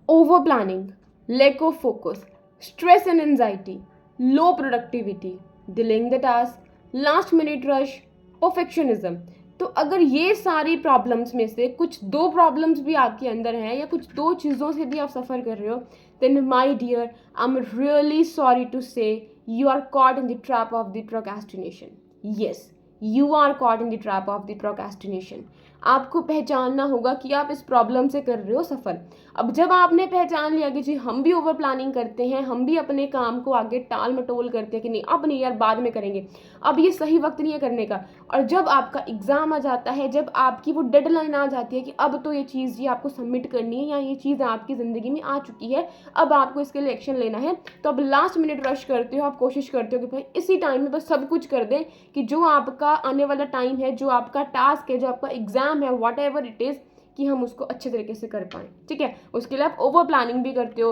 over planning, lack of focus, stress and anxiety, low productivity, delaying the task, last minute rush, perfectionism. तो अगर ये सारी problems में से कुछ दो प्रॉब्लम्स भी आपके अंदर हैं या कुछ दो चीज़ों से भी आप सफ़र कर रहे हो, then my dear, I am really sorry to say you are caught in the trap of the procrastination. Yes, you are caught in the trap of the procrastination. आपको पहचानना होगा कि आप इस प्रॉब्लम से कर रहे हो सफ़र. अब जब आपने पहचान लिया कि जी हम भी ओवर प्लानिंग करते हैं, हम भी अपने काम को आगे टाल मटोल करते हैं कि नहीं अब नहीं यार बाद में करेंगे, अब ये सही वक्त नहीं है करने का. और जब आपका एग्ज़ाम आ जाता है, जब आपकी वो डेडलाइन आ जाती है कि अब तो ये चीज़ ये आपको सबमिट करनी है या ये चीज़ आपकी ज़िंदगी में आ चुकी है, अब आपको इसके लिए एक्शन लेना है, तो अब लास्ट मिनट रश करते हो, आप कोशिश करते हो कि भाई इसी टाइम में बस सब कुछ कर दें कि जो आपका आने वाला टाइम है, जो आपका टास्क है, जो आपका एग्ज़ाम है, वॉट एवर इट इज़, कि हम उसको अच्छे तरीके से कर पाएँ. ठीक है, उसके लिए आप ओवर प्लानिंग भी करते हो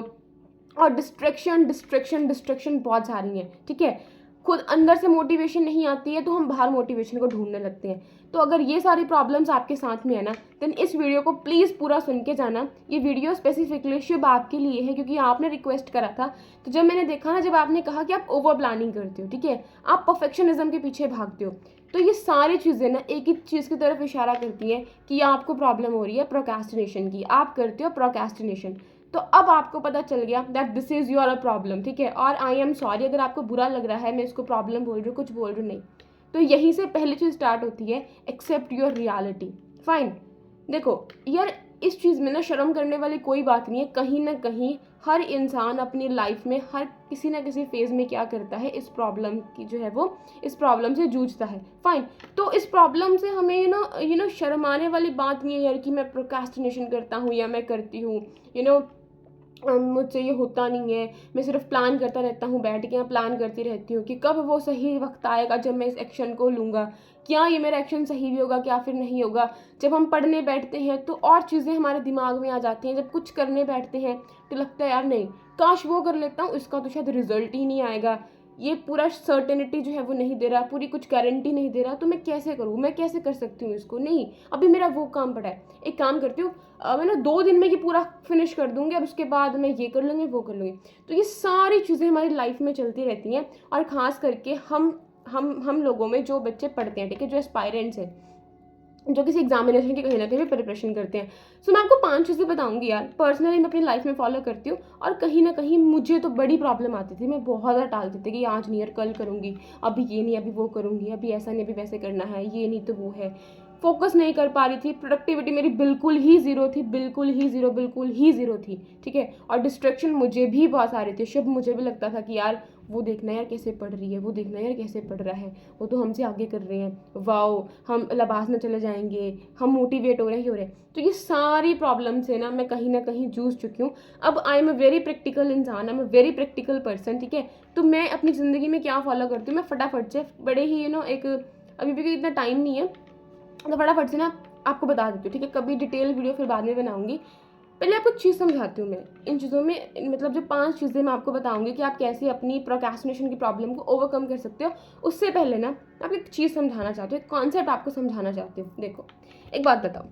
और डिस्ट्रैक्शन बहुत सारी हैं. ठीक है, खुद अंदर से मोटिवेशन नहीं आती है तो हम बाहर मोटिवेशन को ढूंढने लगते हैं. तो अगर ये सारी प्रॉब्लम्स आपके साथ में है ना, देन इस वीडियो को प्लीज़ पूरा सुन के जाना. ये वीडियो स्पेसिफिकली शुभ आपके लिए है क्योंकि आपने रिक्वेस्ट करा था. तो जब मैंने देखा ना, जब आपने कहा कि आप ओवर प्लानिंग करते हो, ठीक है, आप परफेक्शनिज्म के पीछे भागते हो, तो ये सारी चीज़ें ना एक ही चीज़ की तरफ इशारा करती हैं कि आपको प्रॉब्लम हो रही है प्रोक्रेस्टिनेशन की. आप करते हो प्रोक्रेस्टिनेशन. तो अब आपको पता चल गया that this is your a problem. ठीक है, और आई एम सॉरी अगर आपको बुरा लग रहा है, मैं इसको प्रॉब्लम बोल रही हूँ, कुछ बोल रही हूँ नहीं. तो यहीं से पहली चीज़ स्टार्ट होती है, एक्सेप्ट योर रियलिटी. फाइन. देखो यार, इस चीज़ में ना शर्म करने वाली कोई बात नहीं है. कहीं ना कहीं हर इंसान अपनी लाइफ में हर किसी ना किसी फेज़ में क्या करता है, इस प्रॉब्लम की जो है वो इस प्रॉब्लम से जूझता है. फाइन. तो इस प्रॉब्लम से हमें शर्माने वाली बात नहीं है यार कि मैं प्रोक्रेस्टिनेशन करता हूँ या मैं करती हूँ. मुझसे ये होता नहीं है, मैं सिर्फ प्लान करता रहता हूँ, बैठ के यहाँ प्लान करती रहती हूँ कि कब वो सही वक्त आएगा जब मैं इस एक्शन को लूँगा, क्या ये मेरा एक्शन सही भी होगा क्या फिर नहीं होगा. जब हम पढ़ने बैठते हैं तो और चीज़ें हमारे दिमाग में आ जाती हैं. जब कुछ करने बैठते हैं तो लगता है यार नहीं, काश वो कर लेता हूँ, इसका तो शायद रिजल्ट ही नहीं आएगा, ये पूरा सर्टेनिटी जो है वो नहीं दे रहा, पूरी कुछ गारंटी नहीं दे रहा, तो मैं कैसे करूँ, मैं कैसे कर सकती हूँ इसको. नहीं, अभी मेरा वो काम पड़ा है, एक काम करती हूँ, मैं ना 2 दिन में ये पूरा फिनिश कर दूँगी, अब उसके बाद मैं ये कर लूँगी वो कर लूँगी. तो ये सारी चीज़ें हमारी लाइफ में चलती रहती हैं. और ख़ास करके हम लोगों में जो बच्चे पढ़ते हैं, ठीक है, जो एस्पायरेंट्स हैं, जो किसी एग्जामिनेशन की कहीं ना कहीं प्रिपरेशन करते हैं. सो मैं आपको 5 चीज़ें बताऊंगी यार, पर्सनली मैं अपनी लाइफ में फॉलो करती हूँ. और कहीं ना कहीं मुझे तो बड़ी प्रॉब्लम आती थी, मैं बहुत ज़्यादा टालती थी कि आज नहीं यार कल करूँगी, अभी ये नहीं अभी वो करूँगी, अभी ऐसा नहीं अभी वैसे करना है, ये नहीं तो वो है. फोकस नहीं कर पा रही थी, प्रोडक्टिविटी मेरी बिल्कुल ही ज़ीरो थी, बिल्कुल ही ज़ीरो थी. ठीक है, और डिस्ट्रैक्शन मुझे भी बहुत सारे थे. शुभ मुझे भी लगता था कि यार वो देखना यार कैसे पढ़ रही है, वो देखना यार कैसे पढ़ रहा है, वो तो हमसे आगे कर रहे हैं, वाओ हम लबास में चले जाएंगे, हम मोटिवेट हो रहे हैं, ही हो रहे हैं. तो ये सारी प्रॉब्लम से ना मैं कहीं ना कहीं जूझ चुकी हूँ. अब I am a very practical इंसान, I am a very practical person. ठीक है, तो मैं अपनी ज़िंदगी में क्या फॉलो करती हूँ, मैं फटाफट से बड़े ही एक अभी भी इतना टाइम नहीं है तो फटाफट से ना आपको बता देती हूँ. ठीक है, कभी डिटेल वीडियो फिर बाद में बनाऊंगी. पहले आपको चीज़ समझाती हूँ मैं इन चीज़ों में, मतलब जो 5 चीज़ें मैं आपको बताऊंगी कि आप कैसे अपनी प्रोक्रेस्टिनेशन की प्रॉब्लम को ओवरकम कर सकते हो. उससे पहले ना मैं आपको एक चीज़ समझाना चाहती हूँ, एक कॉन्सेप्ट आपको समझाना चाहती हूँ. देखो, एक बात बताओ,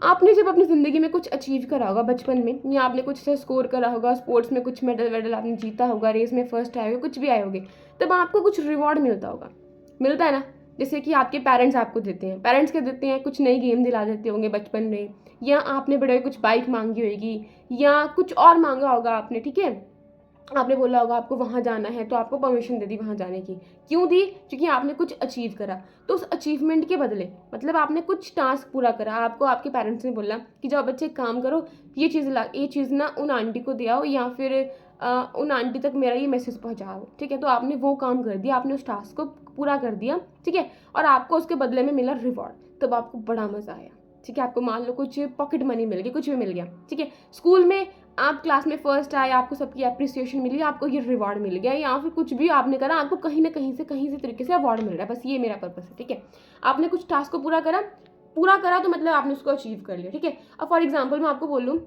आपने जब अपनी ज़िंदगी में कुछ अचीव करा होगा बचपन में, या आपने कुछ से स्कोर करा होगा, स्पोर्ट्स में कुछ मेडल वेडल आपने जीता होगा, रेस में फर्स्ट आए होगे, कुछ भी आए होगे, तब आपको कुछ रिवॉर्ड मिलता होगा, मिलता है ना. जैसे कि आपके पेरेंट्स आपको देते हैं, पेरेंट्स क्या देते हैं, कुछ नई गेम दिला देते होंगे बचपन में, या आपने बड़े कुछ बाइक मांगी होगी, या कुछ और मांगा होगा आपने. ठीक है, आपने बोला होगा आपको वहाँ जाना है तो आपको परमिशन दे दी वहाँ जाने की. क्यों दी? क्योंकि आपने कुछ अचीव करा. तो उस अचीवमेंट के बदले, मतलब आपने कुछ टास्क पूरा करा, आपको आपके पेरेंट्स ने बोला कि जाओ बच्चे काम करो, ये चीज़ ना उन आंटी को दे आओ, या फिर उन आंटी तक मेरा ये मैसेज पहुँचाओ. ठीक है, तो आपने वो काम कर दिया, आपने उस टास्क को पूरा कर दिया. ठीक है, और आपको उसके बदले में मिला रिवॉर्ड. तब आपको बड़ा मज़ा आया. ठीक है, आपको मान लो कुछ पॉकेट मनी मिल गई, कुछ भी मिल गया. ठीक है, स्कूल में आप क्लास में फर्स्ट आए, आपको सबकी अप्रिसिएशन मिली, आपको ये रिवॉर्ड मिल गया, या फिर कुछ भी आपने करा, आपको कहीं ना कहीं से तरीके से अवार्ड मिल रहा है. बस ये मेरा पर्पस है. ठीक है, आपने कुछ टास्क को पूरा करा तो मतलब आपने उसको अचीव कर लिया. ठीक है, अब फॉर एग्जाम्पल मैं आपको बोलूँ,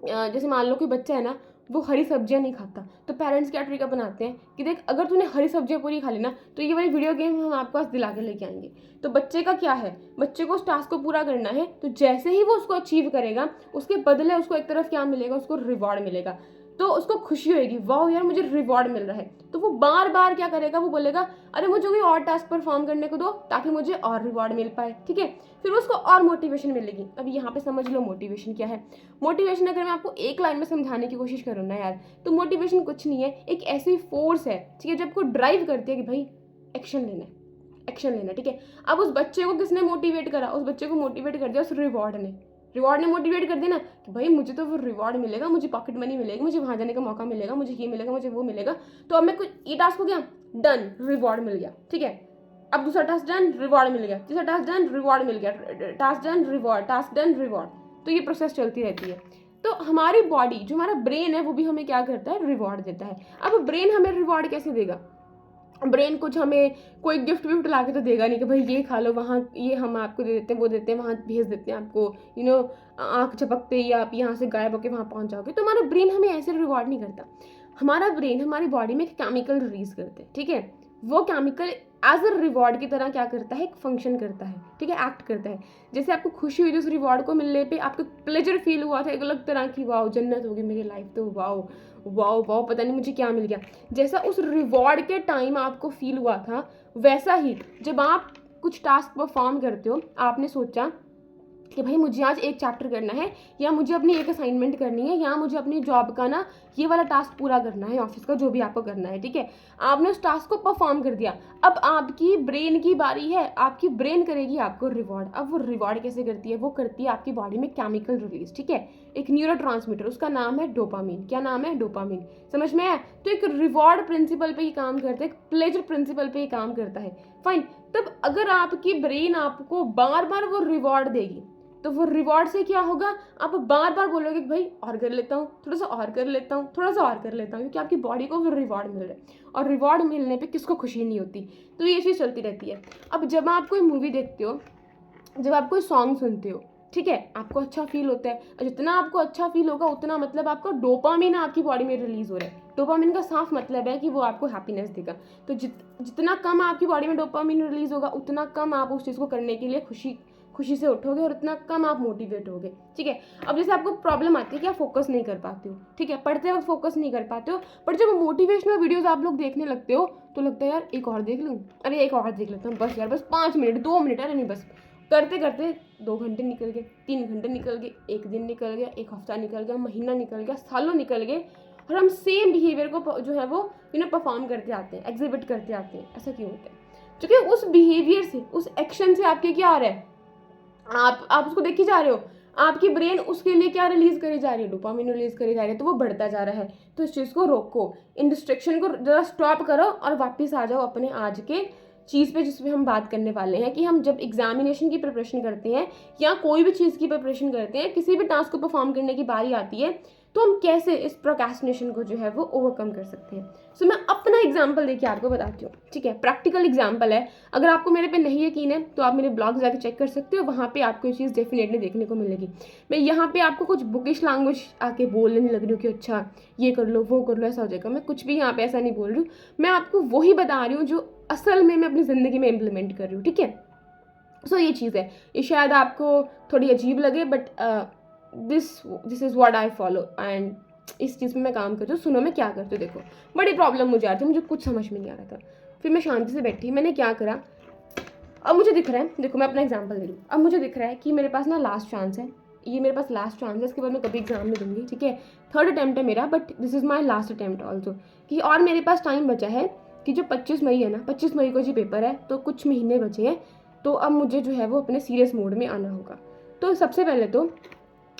जैसे मान लो कोई बच्चा है ना, वो हरी सब्जियां नहीं खाता, तो पेरेंट्स क्या ट्रिक बनाते हैं कि देख अगर तूने हरी सब्जियां पूरी खा ली ना तो ये वाली वीडियो गेम हम आपके पास दिला के लेके आएंगे। तो बच्चे का क्या है, बच्चे को उस टास्क को पूरा करना है, तो जैसे ही वो उसको अचीव करेगा उसके बदले उसको एक तरफ क्या मिलेगा, उसको रिवॉर्ड मिलेगा, तो उसको खुशी होगी, वाह यार मुझे रिवॉर्ड मिल रहा है। तो वो बार बार क्या करेगा, वो बोलेगा अरे मुझे कोई और टास्क परफॉर्म करने को दो ताकि मुझे और रिवॉर्ड मिल पाए, ठीक है। फिर उसको और मोटिवेशन मिलेगी। अब यहाँ पे समझ लो मोटिवेशन क्या है। मोटिवेशन अगर मैं आपको एक लाइन में समझाने की कोशिश करूँ ना यार, तो मोटिवेशन कुछ नहीं है, एक ऐसी फोर्स है, ठीक है, जब को ड्राइव करती है कि भाई एक्शन लेना है, एक्शन लेना, ठीक है। अब उस बच्चे को किसने मोटिवेट करा, उस बच्चे को मोटिवेट कर दिया उस रिवॉर्ड ने, रिवॉर्ड ने मोटिवेट कर देना कि भाई मुझे तो वो रिवॉर्ड मिलेगा, मुझे पॉकेट मनी मिलेगी, मुझे वहाँ जाने का मौका मिलेगा, मुझे ये मिलेगा, मुझे वो मिलेगा। तो अब मैं कुछ ये टास्क हो गया डन, रिवॉर्ड मिल गया, ठीक है। अब दूसरा टास्क डन, रिवॉर्ड मिल गया, तीसरा टास्क डन, रिवॉर्ड मिल गया, task done reward, task done reward. तो ये प्रोसेस चलती रहती है। तो हमारी बॉडी जो हमारा ब्रेन है वो भी हमें क्या करता है, रिवॉर्ड देता है। अब ब्रेन हमें रिवॉर्ड कैसे देगा, ब्रेन कुछ हमें कोई गिफ्ट विफ्ट ला के तो देगा नहीं कि भाई ये खा लो, वहाँ ये हम आपको दे देते हैं, वो देते हैं, वहाँ भेज देते हैं आपको, आँख झपकते ही आप यहाँ से गायब होकर वहाँ पहुँच जाओगे। तो हमारा ब्रेन हमें ऐसे रिवॉर्ड नहीं करता। हमारा ब्रेन हमारी बॉडी में एक केमिकल रिलीज करते हैं, ठीक है। वो केमिकल एज अ रिवॉर्ड की तरह क्या करता है, एक फंक्शन करता है, ठीक है, एक्ट करता है। जैसे आपको खुशी हुई उस रिवॉर्ड को मिलने पे, आपको प्लेजर फील हुआ था एक अलग तरह की, वाओ जन्नत होगी मेरी लाइफ, तो वाओ वाओ वाओ पता नहीं मुझे क्या मिल गया, जैसा उस रिवॉर्ड के टाइम आपको फील हुआ था, वैसा ही जब आप कुछ टास्क परफॉर्म करते हो, आपने सोचा कि भाई मुझे आज एक चैप्टर करना है, या मुझे अपनी एक असाइनमेंट करनी है, या मुझे अपनी जॉब का ना ये वाला टास्क पूरा करना है, ऑफिस का जो भी आपको करना है, ठीक है। आपने उस टास्क को परफॉर्म कर दिया, अब आपकी ब्रेन की बारी है, आपकी ब्रेन करेगी आपको रिवॉर्ड। अब वो रिवॉर्ड कैसे करती है, वो करती है आपकी बॉडी में केमिकल रिलीज, ठीक है, एक न्यूरोट्रांसमीटर, उसका नाम है डोपामीन। क्या नाम है, डोपामीन, समझ में आया। तो एक रिवॉर्ड प्रिंसिपल पे ही काम करता है, एक प्लेजर प्रिंसिपल पे ही काम करता है, फाइन। तब अगर आपकी ब्रेन आपको बार बार वो रिवॉर्ड देगी, तो वो रिवॉर्ड से क्या होगा, आप बार बार बोलोगे कि भाई और कर लेता हूँ, थोड़ा सा और कर लेता हूँ, थोड़ा सा और कर लेता हूँ, क्योंकि आपकी बॉडी को वो रिवॉर्ड मिल रहा है। और रिवॉर्ड मिलने पे किसको खुशी नहीं होती। तो ये चीज़ चलती रहती है। अब जब आप कोई मूवी देखते हो, जब आप कोई सॉन्ग सुनते हो, ठीक है, आपको अच्छा फील होता है, और जितना आपको अच्छा फील होगा उतना मतलब आपका डोपामिन आपकी बॉडी में रिलीज हो रहा है। डोपामिन का साफ मतलब है कि वो आपको हैप्पीनेस देगा। तो जितना कम आपकी बॉडी में डोपामिन रिलीज होगा, उतना कम आप उस चीज़ को करने के लिए खुशी से उठोगे, और उतना कम आप मोटिवेट होगे, ठीक है। अब जैसे आपको प्रॉब्लम आती है कि आप फोकस नहीं कर पाते हो, ठीक है, पढ़ते वक्त फोकस नहीं कर पाते हो, पर जब मोटिवेशनल वीडियोस आप लोग देखने लगते हो तो लगता है यार एक और देख लूँ, अरे एक और देख लेता हूँ, बस यार बस 5 मिनट 2 मिनट, अरे नहीं बस, करते करते 2 घंटे निकल गए, 3 घंटे निकल गए, 1 दिन निकल गया, 1 हफ्ता निकल गया, महीना निकल गया, सालों निकल गए, और हम सेम बिहेवियर को जो है वो परफॉर्म करते आते हैं, एग्जिबिट करते आते हैं। ऐसा क्यों होता है, क्योंकि उस बिहेवियर से, उस एक्शन से आपके क्या आ रहा है, आप उसको देख ही जा रहे हो, आपकी ब्रेन उसके लिए क्या रिलीज करी जा रही है, डोपामिन रिलीज करी जा रही है, तो वो बढ़ता जा रहा है। तो इस चीज़ को रोको, इन डिस्ट्रैक्शन को जरा स्टॉप करो और वापस आ जाओ अपने आज के चीज़ पे, जिसमें हम बात करने वाले हैं कि हम जब एग्जामिनेशन की प्रिपरेशन करते हैं या कोई भी चीज़ की प्रिपरेशन करते हैं, किसी भी टास्क को परफॉर्म करने की बारी आती है, तो हम कैसे इस प्रोक्रेस्टिनेशन को जो है वो ओवरकम कर सकते हैं। सो मैं अपना एग्जांपल देके आपको बताती हूँ, ठीक है, प्रैक्टिकल एग्जांपल है। अगर आपको मेरे पे नहीं यकीन है तो आप मेरे ब्लॉग जाके चेक कर सकते हो, वहाँ पे आपको ये चीज़ डेफिनेटली देखने को मिलेगी। मैं यहाँ पे आपको कुछ बुकिश लैंग्वेज आके बोलने नहीं लग रही हूँ कि अच्छा ये कर लो वो कर लो, ऐसा हो जाएगा, मैं कुछ भी यहाँ पे ऐसा नहीं बोल रही हूँ, मैं आपको वही बता रही हूँ जो असल में मैं अपनी ज़िंदगी में इम्प्लीमेंट कर रही हूँ, ठीक है। सो ये चीज़ है, ये शायद आपको थोड़ी अजीब लगे, but this is what I follow, and इस चीज़ में मैं काम करती हूँ। सुनो मैं क्या करती हूँ, देखो बड़ी प्रॉब्लम मुझे आ रही थी, मुझे कुछ समझ में नहीं आ रहा था, फिर मैं शांति से बैठी, मैंने क्या करा, अब मुझे दिख रहा है, देखो मैं अपना एग्जांपल दे रही हूँ, अब मुझे दिख रहा है कि मेरे पास ना लास्ट चांस है, ये मेरे पास लास्ट चांस है, इसके बाद मैं कभी एग्जाम नहीं दूंगी, ठीक है, 3rd अटैम्प्ट है मेरा, but this is my last attempt also, कि और मेरे पास टाइम बचा है कि जो 25 मई है ना, 25 मई को जी पेपर है, तो कुछ महीने बचे हैं, तो अब मुझे जो है वो अपने सीरियस मोड में आना होगा। तो सबसे पहले तो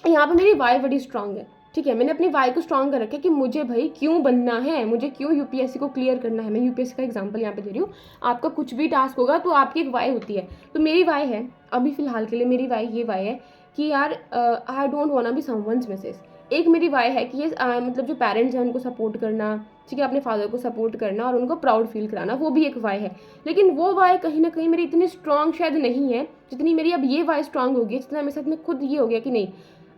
यहाँ पर मेरी वाई बड़ी स्ट्रांग है, ठीक है, मैंने अपनी वाई को स्ट्रांग कर रखा है कि मुझे भाई क्यों बनना है, मुझे क्यों यूपीएससी को क्लियर करना है। मैं यूपीएससी का एग्जांपल यहाँ पे दे रही हूँ, आपका कुछ भी टास्क होगा तो आपकी एक वाई होती है, तो मेरी वाई है अभी फ़िलहाल के लिए, मेरी वाई ये वाई है कि यार I don't want be someone's Mrs. एक मेरी वाई है कि ये मतलब जो पेरेंट्स हैं उनको सपोर्ट करना, ठीक है, अपने फादर को सपोर्ट करना और उनको प्राउड फील कराना, वो भी एक वाई है। लेकिन वो वाई कहीं ना कहीं मेरी इतनी स्ट्रांग शायद नहीं है जितनी मेरी अब ये वाई स्ट्रांग होगी, जितना मेरे साथ में खुद ये हो गया कि नहीं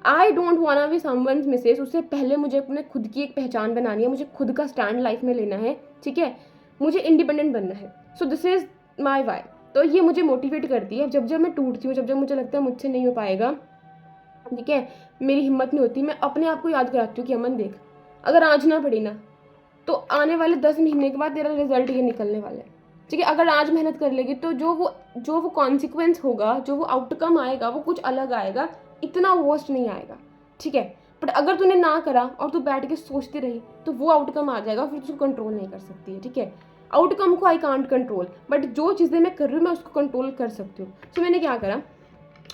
I don't want be someone's Mrs. उससे पहले मुझे अपने खुद की एक पहचान बनानी है, मुझे खुद का स्टैंड लाइफ में लेना है, ठीक है, मुझे इंडिपेंडेंट बनना है। So this is my why. तो ये मुझे मोटिवेट करती है। जब जब मैं टूटती हूँ, जब जब मुझे लगता है मुझसे नहीं हो पाएगा, ठीक है, मेरी हिम्मत नहीं होती, मैं अपने आप को याद कराती हूँ कि अमन देख, अगर आज ना पड़ी ना तो आने वाले 10 महीने के बाद तेरा रिजल्ट ये निकलने वाला है, ठीक है। अगर आज मेहनत कर लेगी तो जो वो कॉन्सिक्वेंस होगा, जो वो आउटकम आएगा, वो कुछ अलग आएगा, इतना वर्स्ट नहीं आएगा, ठीक है। बट अगर तूने ना करा और तू बैठ के सोचती रही तो वो आउटकम आ जाएगा, फिर तू कंट्रोल नहीं कर सकती है, ठीक है। आउटकम को आई कांट कंट्रोल, बट जो चीज़ें मैं कर रही हूँ मैं उसको कंट्रोल कर सकती हूँ। तो मैंने क्या करा,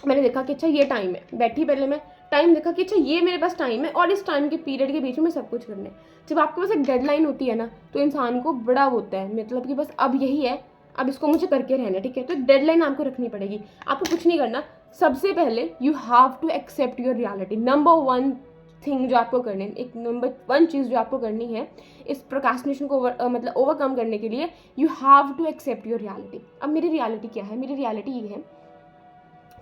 मैंने देखा कि अच्छा ये टाइम है, बैठी पहले मैं टाइम देखा कि अच्छा ये मेरे पास टाइम है और इस टाइम के पीरियड के बीच में सब कुछ करना है। जब आपके पास एक डेडलाइन होती है ना तो इंसान को बड़ा होता है, मतलब कि बस अब यही है, अब इसको मुझे करके रहना है, ठीक है। तो डेडलाइन आपको रखनी पड़ेगी, आपको कुछ नहीं करना। सबसे पहले you have to accept your reality. Number one thing जो आपको करनी है, एक नंबर वन चीज़ जो आपको करनी है इस प्रोक्रास्टिनेशन को मतलब ओवरकम करने के लिए, you have to accept your reality. अब मेरी रियलिटी क्या है? मेरी रियलिटी ये है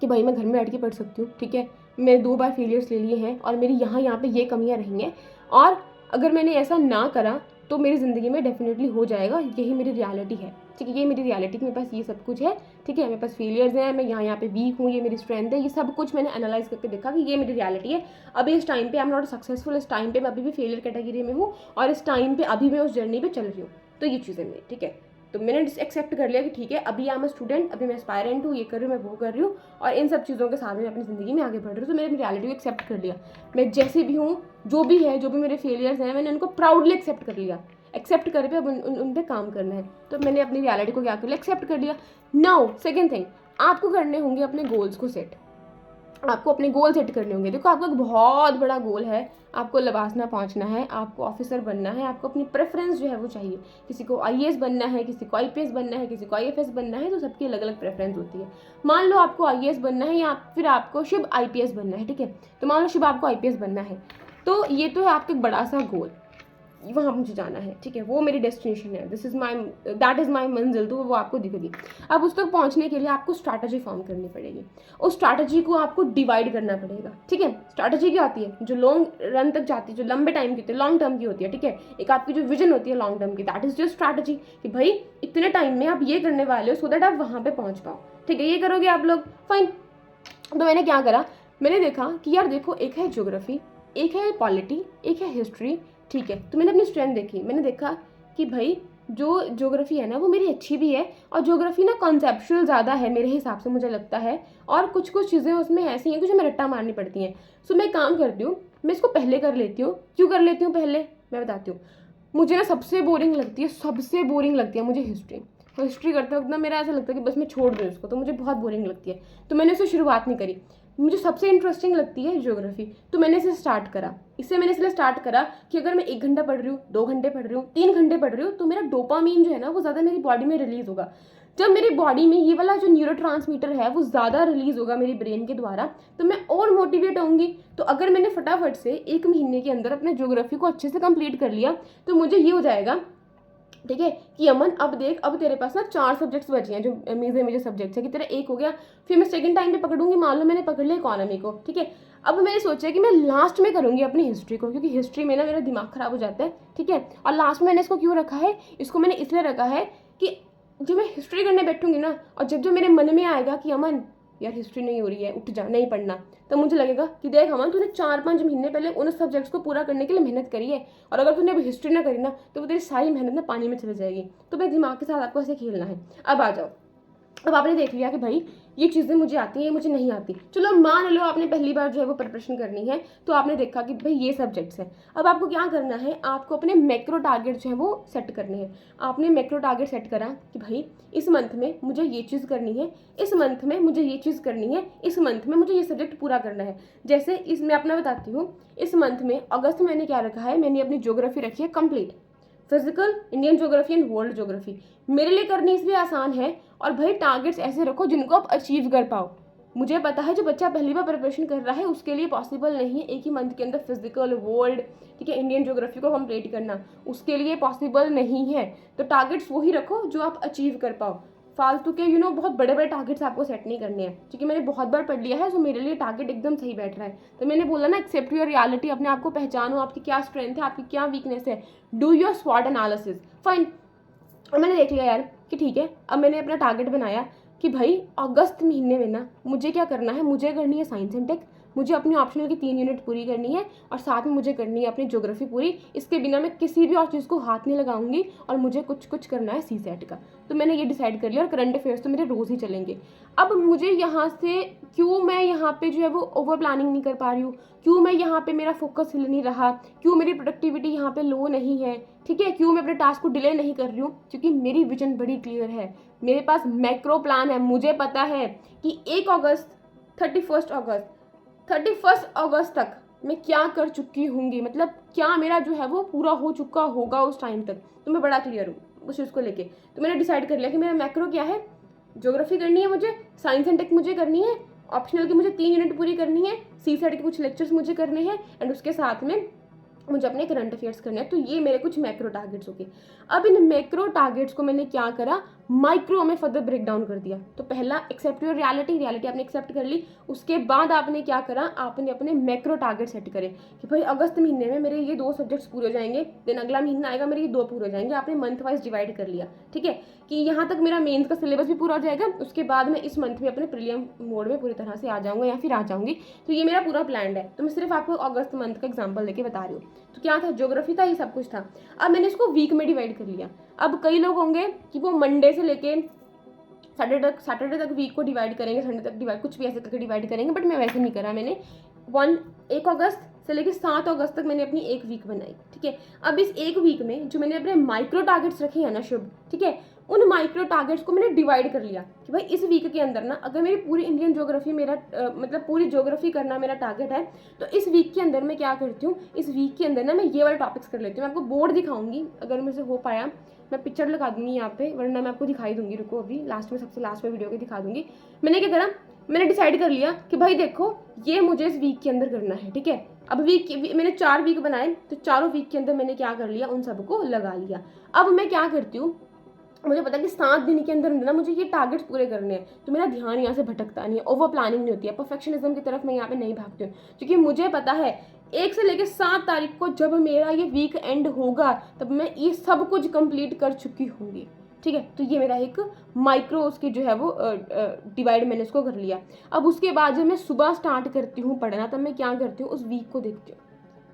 कि भाई मैं घर में बैठ के पढ़ सकती हूँ, ठीक है, मैंने 2 बार फेलियर्स ले लिए हैं और मेरी यहाँ पे ये कमियाँ रही हैं, और अगर मैंने ऐसा ना करा तो मेरी ज़िंदगी में डेफिनेटली हो जाएगा। यही मेरी रियलिटी है, ठीक है, ये मेरी रियलिटी कि मेरे पास ये सब कुछ है, ठीक है, मेरे पास फेलियर्स हैं, मैं यहाँ पे वीक हूँ, ये मेरी स्ट्रेंथ है, ये सब कुछ मैंने एनालाइज करके देखा कि ये मेरी रियलिटी है। अभी इस टाइम पे आई एम नॉट सक्सेसफुल, इस टाइम पे मैं अभी भी फेलियर कैटेगरी में हूँ और इस टाइम पे अभी मैं उस जर्नी पे चल रही हूँ। तो ये चीज़ें मेरी, ठीक है। तो मैंने एक्सेप्ट कर लिया कि ठीक है, अभी आई एम स्टूडेंट, अभी मैं एस्पायरेंट हूँ, ये कर रही हूँ, मैं वो कर रही हूँ, और इन सब चीज़ों के साथ में अपनी ज़िंदगी में आगे बढ़ रही हूँ। तो मैंने रियलिटी को एक्सेप्ट कर लिया, मैं जैसे भी हूँ, जो भी है, जो भी मेरे फेलियर्स हैं, मैंने उनको प्राउडली एक्सेप्ट कर लिया। एक्सेप्ट करके अब उन पर काम करना है। तो मैंने अपनी रियलिटी को क्या कर लिया, एक्सेप्ट कर लिया। नाउ सेकेंड थिंग, आपको करने होंगे अपने गोल्स को सेट। आपको अपने गोल सेट करने होंगे। देखो आपका एक बहुत बड़ा गोल है, आपको लबासना पहुंचना है, आपको ऑफिसर बनना है, आपको अपनी प्रेफरेंस जो है वो चाहिए। किसी को आईएएस बनना है, किसी को आईपीएस बनना है, किसी को आईएफएस बनना है, तो सबकी अलग अलग प्रेफरेंस होती है। मान लो आपको आईएएस बनना है या फिर आपको शुभ आईपीएस बनना है, ठीक है, तो मान लो शुभ आपको आईपीएस बनना है, तो ये तो है आपका एक बड़ा सा गोल, वहाँ मुझे जाना है, ठीक है, वो मेरी डेस्टिनेशन है, this is my that is my मंजिल, तो वो आपको दिखेगी। अब उस तक पहुँचने के लिए आपको स्ट्रैटेजी फॉर्म करनी पड़ेगी, उस स्ट्रैटेजी को आपको डिवाइड करना पड़ेगा, ठीक है। स्ट्रैटेजी क्या होती है? जो लॉन्ग रन तक जाती है, जो लंबे टाइम की होती है, लॉन्ग टर्म की होती है, ठीक है। एक आपकी जो विजन होती है लॉन्ग टर्म की, दैट इज योर स्ट्रैटेजी, कि भाई इतने टाइम में आप ये करने वाले हो सो दैट आप वहाँ पे पहुँच पाओ, ठीक है। ये करोगे आप लोग, फाइन। तो मैंने क्या करा, मैंने देखा कि यार देखो, एक है ज्योग्राफी, एक है पॉलिटी, एक है हिस्ट्री, ठीक है। तो मैंने अपनी स्ट्रेंथ देखी, मैंने देखा कि भाई जो ज्योग्राफी है ना वो मेरी अच्छी भी है, और ज्योग्राफी ना कॉन्सेप्चुअल ज़्यादा है मेरे हिसाब से, मुझे लगता है, और कुछ कुछ चीज़ें उसमें ऐसी हैं कि जो मैं रट्टा मारनी पड़ती हैं। सो मैं काम करती हूँ, मैं इसको पहले कर लेती हूँ। क्यों कर लेती हूँ पहले, मैं बताती हूँ। मुझे ना सबसे बोरिंग लगती है, सबसे बोरिंग लगती है मुझे हिस्ट्री। हिस्ट्री करते वक्त ना मेरा ऐसा लगता है कि बस मैं छोड़ दूँ इसको, तो मुझे बहुत बोरिंग लगती है, तो मैंने उसे शुरुआत नहीं करी। मुझे सबसे इंटरेस्टिंग लगती है ज्योग्राफी, तो मैंने इसे स्टार्ट करा। इससे मैंने इसलिए स्टार्ट करा कि अगर मैं 1 घंटा पढ़ रही हूँ, 2 घंटे पढ़ रही हूँ, 3 घंटे पढ़ रही हूँ, तो मेरा डोपामीन जो है ना वो ज़्यादा मेरी बॉडी में रिलीज होगा। जब मेरी बॉडी में ये वाला जो न्यूरोट्रांसमीटर है वो ज़्यादा रिलीज होगा मेरी ब्रेन के द्वारा, तो मैं और मोटिवेट होंगी। तो अगर मैंने फटाफट से 1 महीने के अंदर अपने ज्योग्राफी को अच्छे से कंप्लीट कर लिया, तो मुझे ये हो जाएगा, ठीक है, कि अमन अब देख, अब तेरे पास ना 4 सब्जेक्ट्स बचे हैं जो मेजर सब्जेक्ट्स है, कि तेरा 1 हो गया, फिर मैं सेकंड टाइम पे पकड़ूंगी, मान लो मैंने पकड़ लिया इकोनॉमी को, ठीक है। अब मैंने सोचा कि मैं लास्ट में करूंगी अपनी हिस्ट्री को, क्योंकि हिस्ट्री में ना मेरा दिमाग खराब हो जाता है, ठीक है। और लास्ट में मैंने इसको क्यों रखा है, इसको मैंने इसलिए रखा है कि जब मैं हिस्ट्री करने बैठूंगी ना, और जब मेरे मन में आएगा कि अमन यार हिस्ट्री नहीं हो रही है, उठ जा, नहीं पढ़ना, तो मुझे लगेगा कि देख अमन, तूने 4-5 महीने पहले उन सब्जेक्ट्स को पूरा करने के लिए मेहनत करी है, और अगर तूने अभी हिस्ट्री ना करी ना तो वो तेरी सारी मेहनत ना पानी में चली जाएगी। तो मेरे दिमाग के साथ आपको ऐसे खेलना है। अब आ जाओ, अब आपने देख लिया कि भाई ये चीज़ें मुझे आती हैं, ये मुझे नहीं आती, चलो मान लो आपने पहली बार जो है वो प्रिपरेशन करनी है, तो आपने देखा कि भाई ये सब्जेक्ट्स हैं। अब आपको क्या करना है, आपको अपने मैक्रो टारगेट जो है वो सेट करने हैं। आपने मैक्रो टारगेट सेट करा कि भाई इस मंथ में मुझे ये चीज़ करनी है, इस मंथ में मुझे ये चीज़ करनी है, इस मंथ में मुझे ये सब्जेक्ट पूरा करना है। जैसे इसमें अपना बताती हूँ, इस मंथ में अगस्त में मैंने क्या रखा है, मैंने अपनी ज्योग्राफी रखी है complete, physical, Indian geography and world geography. मेरे लिए करनी इसलिए आसान है, और भाई टारगेट्स ऐसे रखो जिनको आप अचीव कर पाओ। मुझे पता है जो बच्चा पहली बार प्रिपरेशन कर रहा है उसके लिए पॉसिबल नहीं है एक ही मंथ के अंदर फिजिकल, वर्ल्ड, ठीक है, इंडियन ज्योग्राफी को कंप्लीट करना, उसके लिए पॉसिबल नहीं है। तो टारगेट्स वही रखो जो आप अचीव कर पाओ। फालतू के बहुत बड़े बड़े टारगेट्स आपको सेट नहीं करने हैं, क्योंकि मैंने बहुत बार पढ़ लिया है, सो मेरे लिए टारगेट एकदम सही बैठ रहा है। तो मैंने बोला ना, एक्सेप्ट योर रियलिटी, अपने आप को पहचानो, आपकी क्या स्ट्रेंथ है, आपकी क्या वीकनेस है, डू योर स्वॉट एनालिसिस। फाइन, और मैंने देख लिया यार कि ठीक है, अब मैंने अपना टारगेट बनाया कि भाई अगस्त महीने में ना मुझे क्या करना है, मुझे करनी है साइंस एंड टेक, मुझे अपनी ऑप्शनल की 3 यूनिट पूरी करनी है, और साथ में मुझे करनी है अपनी ज्योग्राफी पूरी। इसके बिना मैं किसी भी और चीज़ को हाथ नहीं लगाऊंगी, और मुझे कुछ कुछ करना है सी सेट का। तो मैंने ये डिसाइड कर लिया, और करंट अफेयर्स तो मेरे रोज़ ही चलेंगे। अब मुझे यहाँ से क्यों मैं यहाँ पे जो है वो ओवर प्लानिंग नहीं कर पा रही हूँ, क्यों मैं यहाँ पे मेरा फोकस हिल नहीं रहा, क्यों मेरी प्रोडक्टिविटी यहाँ पे लो नहीं है, ठीक है, क्यों मैं अपने टास्क को डिले नहीं कर रही हूँ, क्योंकि मेरी विजन बड़ी क्लियर है, मेरे पास मैक्रो प्लान है। मुझे पता है कि 1 अगस्त 31 अगस्त तक मैं क्या कर चुकी होंगी, मतलब क्या मेरा जो है वो पूरा हो चुका होगा उस टाइम तक। तो मैं बड़ा क्लियर हूँ उस चीज़ को लेके। तो मैंने डिसाइड कर लिया कि मेरा मैक्रो क्या है, ज्योग्राफी करनी है मुझे, साइंस एंड टेक मुझे करनी है, ऑप्शनल की मुझे 3 यूनिट पूरी करनी है, सी सेट के कुछ लेक्चर्स मुझे करने हैं, एंड उसके साथ में मुझे अपने करंट अफेयर्स करने हैं। तो ये मेरे कुछ मैक्रो टारगेट्स हो गए। अब इन मैक्रो टारगेट्स को मैंने क्या करा, माइक्रो में फर्दर ब्रेक डाउन कर दिया। तो पहला एक्सेप्ट योर रियलिटी, रियलिटी आपने एक्सेप्ट कर ली। उसके बाद आपने क्या करा, आपने अपने मैक्रो टारगेट सेट करे कि भाई अगस्त महीने में मेरे ये 2 सब्जेक्ट्स पूरे हो जाएंगे, देन अगला महीना आएगा मेरे ये 2 पूरे हो जाएंगे। आपने मंथ वाइज डिवाइड कर लिया, ठीक है, कि यहाँ तक मेरा मेंस का सिलेबस भी पूरा हो जाएगा, उसके बाद मैं इस मंथ में अपने प्रीलियम मोड में पूरी तरह से आ जाऊंगा या फिर आ जाऊंगी। तो ये मेरा पूरा प्लान है। तो मैं सिर्फ आपको अगस्त मंथ का एग्जाम्पल लेके बता रही हूँ। तो क्या था, ज्योग्राफी था, ये सब कुछ था। अब मैंने इसको वीक में डिवाइड कर लिया। अब कई लोग होंगे कि वो मंडे से लेके सैटरडे तक वीक को डिवाइड करेंगे, संडे तक डिवाइड, कुछ भी ऐसे करके डिवाइड करेंगे, बट मैं वैसे नहीं करा। मैंने 1 अगस्त से लेकर 7 अगस्त तक मैंने अपनी एक वीक बनाई, ठीक है। अब इस एक वीक में जो मैंने अपने माइक्रो टारगेट्स रखे हैं ना शुभ, ठीक है, उन माइक्रो टारगेट्स को मैंने डिवाइड कर लिया कि भाई इस वीक के अंदर ना, अगर मेरी पूरी इंडियन ज्योग्राफी मेरा मतलब पूरी ज्योग्राफी करना मेरा टारगेट है, तो इस वीक के अंदर मैं क्या करती हूँ, इस वीक के अंदर ना मैं ये वाले टॉपिक्स कर लेती हूँ। मैं आपको बोर्ड दिखाऊंगी, अगर मेरे से हो पाया मैं पिक्चर लगा दूंगी यहाँ पे, वरना मैं आपको दिखाई दूंगी, रुको अभी लास्ट में, सबसे लास्ट में वीडियो के दिखा दूंगी। मैंने क्या करा, मैंने डिसाइड कर लिया कि भाई देखो ये मुझे इस वीक के अंदर करना है, ठीक है। अब मैंने 4 वीक बनाए, तो चारों वीक के अंदर मैंने क्या कर लिया, उन सबको लगा लिया। अब मैं क्या करती हूँ, मुझे पता है कि 7 दिन के अंदर ना मुझे ये टारगेट्स पूरे करने हैं, तो मेरा ध्यान यहाँ से भटकता नहीं है, ओवर प्लानिंग नहीं होती है, परफेक्शनिज्म की तरफ मैं यहाँ पे नहीं भागती हूँ, क्योंकि मुझे पता है 1 से लेकर 7 तारीख को जब मेरा ये वीक एंड होगा, तब मैं ये सब कुछ कंप्लीट कर चुकी होंगी, ठीक है। तो ये मेरा एक माइक्रो उसकी जो है वो डिवाइड मैंने इसको कर लिया। अब उसके बाद जब मैं सुबह स्टार्ट करती हूँ पढ़ना, तब मैं क्या करती हूँ, उस वीक को देखती हूँ।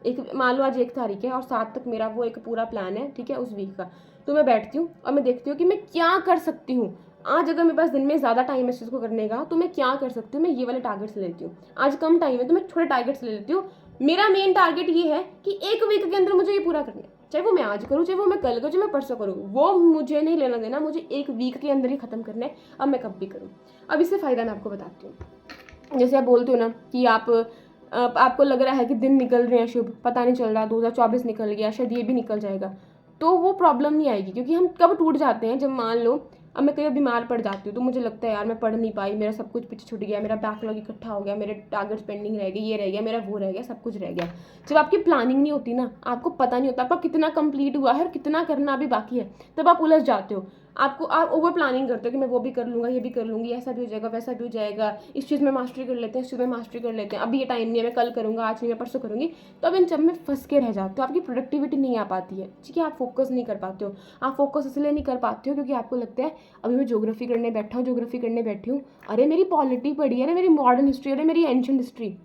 एक मान लो आज 1 तारीख है और 7 तक मेरा वो एक पूरा प्लान है, ठीक है, उस वीक का। तो मैं बैठती हूँ और मैं देखती हूँ कि मैं क्या कर सकती हूँ। आज अगर मेरे पास दिन में ज़्यादा टाइम है इस चीज़ को करने का, तो मैं क्या कर सकती हूँ, मैं ये वाले टारगेट्स ले लेती हूँ। आज कम टाइम है तो मैं छोटे टारगेट्स ले लेती हूँ। मेरा मेन टारगेट ये है कि 1 वीक के अंदर मुझे ये पूरा करना है, चाहे वो मैं आज करूँ, चाहे वो मैं कल करूँ, चाहे मैं परसों करूँ, वो मुझे नहीं लेना देना, मुझे 1 वीक के अंदर ही खत्म करना है। अब मैं कब भी करूँ। अब इससे फ़ायदा मैं आपको बताती हूँ। जैसे आप बोलते हो ना कि आपको लग रहा है कि दिन निकल रहे हैं शुभ, पता नहीं चल रहा, 2024 निकल गया, शायद ये भी निकल जाएगा, तो वो प्रॉब्लम नहीं आएगी। क्योंकि हम कब टूट जाते हैं, जब मान लो अब मैं कहीं बीमार पड़ जाती हूँ, तो मुझे लगता है यार मैं पढ़ नहीं पाई, मेरा सब कुछ पीछे छूट गया, मेरा बैकलॉग इकट्ठा हो गया, मेरे टारगेट्स पेंडिंग रह गए, ये रह गया, मेरा वो रह गया, सब कुछ रह गया। जब आपकी प्लानिंग नहीं होती ना, आपको पता नहीं होता आपका कितना कंप्लीट हुआ है और कितना करना अभी बाकी है, तब आप उलझ जाते हो। आप ओवर प्लानिंग करते हो कि मैं वो भी कर लूँगा, ये भी कर लूँगी, ऐसा भी हो जाएगा, वैसा भी हो जाएगा, इस चीज़ में मास्टरी कर लेते हैं, इस चीज़ में मास्टरी कर लेते हैं, अभी ये टाइम नहीं है, मैं कल करूँगा, आज नहीं, मैं परसों करूँगी। तो अब इन सब में फंस के रह जाते हो, आपकी प्रोडक्टिविटी नहीं आ पाती है, ठीक है, आप फोकस नहीं कर पाते हो। आप फोकस इसलिए नहीं कर पाते हो क्योंकि आपको लगता है अभी मैं ज्योग्राफी करने बैठा हूँ, ज्योग्राफी करने बैठी हूँ, अरे मेरी पॉलिटी पढ़ी है, अरे मेरी मॉडर्न हिस्ट्री, अरे मेरी एंशिएंट हिस्ट्री।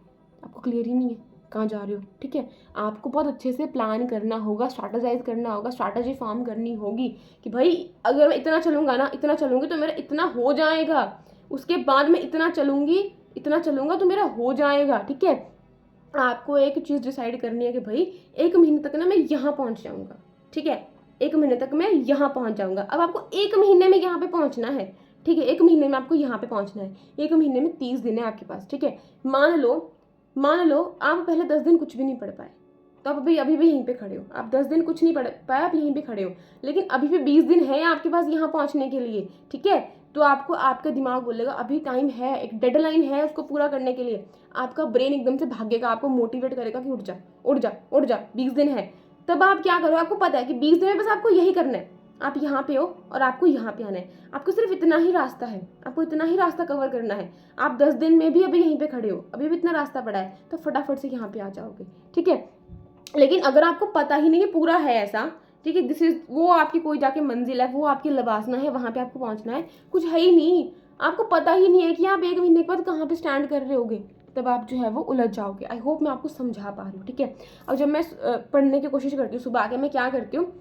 आपको क्लियर ही नहीं है कहाँ जा रहे हो, ठीक है। आपको बहुत अच्छे से प्लान करना होगा, स्ट्रैटेजाइज करना होगा, स्ट्रैटेजी फॉर्म करनी होगी कि भाई अगर मैं इतना चलूँगा ना, इतना चलूँगी तो मेरा इतना हो जाएगा, उसके बाद मैं इतना चलूँगी, इतना चलूँगा तो मेरा हो जाएगा, ठीक है। आपको एक चीज़ डिसाइड करनी है कि भाई 1 महीने तक ना मैं यहाँ पहुँच जाऊँगा, ठीक है, 1 महीने तक मैं यहाँ पहुँच जाऊँगा। अब आपको 1 महीने में यहाँ पे पहुँचना है, ठीक है, 1 महीने में आपको यहाँ पे पहुँचना है। 1 महीने में 30 दिन है आपके पास, ठीक है। मान लो आप पहले 10 दिन कुछ भी नहीं पढ़ पाए, तो आप अभी भी यहीं पे खड़े हो। आप 10 दिन कुछ नहीं पढ़ पाए, आप यहीं पे खड़े हो, लेकिन अभी भी 20 दिन है आपके पास यहाँ पहुँचने के लिए, ठीक है। तो आपको आपका दिमाग बोलेगा अभी टाइम है, एक डेडलाइन है उसको पूरा करने के लिए। आपका ब्रेन एकदम से भागेगा, आपको मोटिवेट करेगा कि उठ जा उठ जा उठ जा, 20 दिन है। तब आप क्या करो, आपको पता है कि 20 दिन में बस आपको यही करना है, आप यहाँ पे हो और आपको यहाँ पे आना है, आपको सिर्फ इतना ही रास्ता है, आपको इतना ही रास्ता कवर करना है। आप 10 दिन में भी अभी यहीं पे खड़े हो, अभी भी इतना रास्ता पड़ा है, तो फटाफट से यहाँ पे आ जाओगे, ठीक है। लेकिन अगर आपको पता ही नहीं है पूरा है ऐसा, ठीक है, दिस इज वो आपकी कोई जाके मंजिल है, वो आपकी लबासना है, वहाँ पे आपको पहुँचना है, कुछ है ही नहीं, आपको पता ही नहीं है कि आप 1 महीने के बाद कहाँ पे स्टैंड कर रहे होगे, तब आप जो है वो उलझ जाओगे। आई होप मैं आपको समझा पा रही हूँ, ठीक है। अब जब मैं पढ़ने की कोशिश करती हूँ सुबह आके, मैं क्या करती हूँ,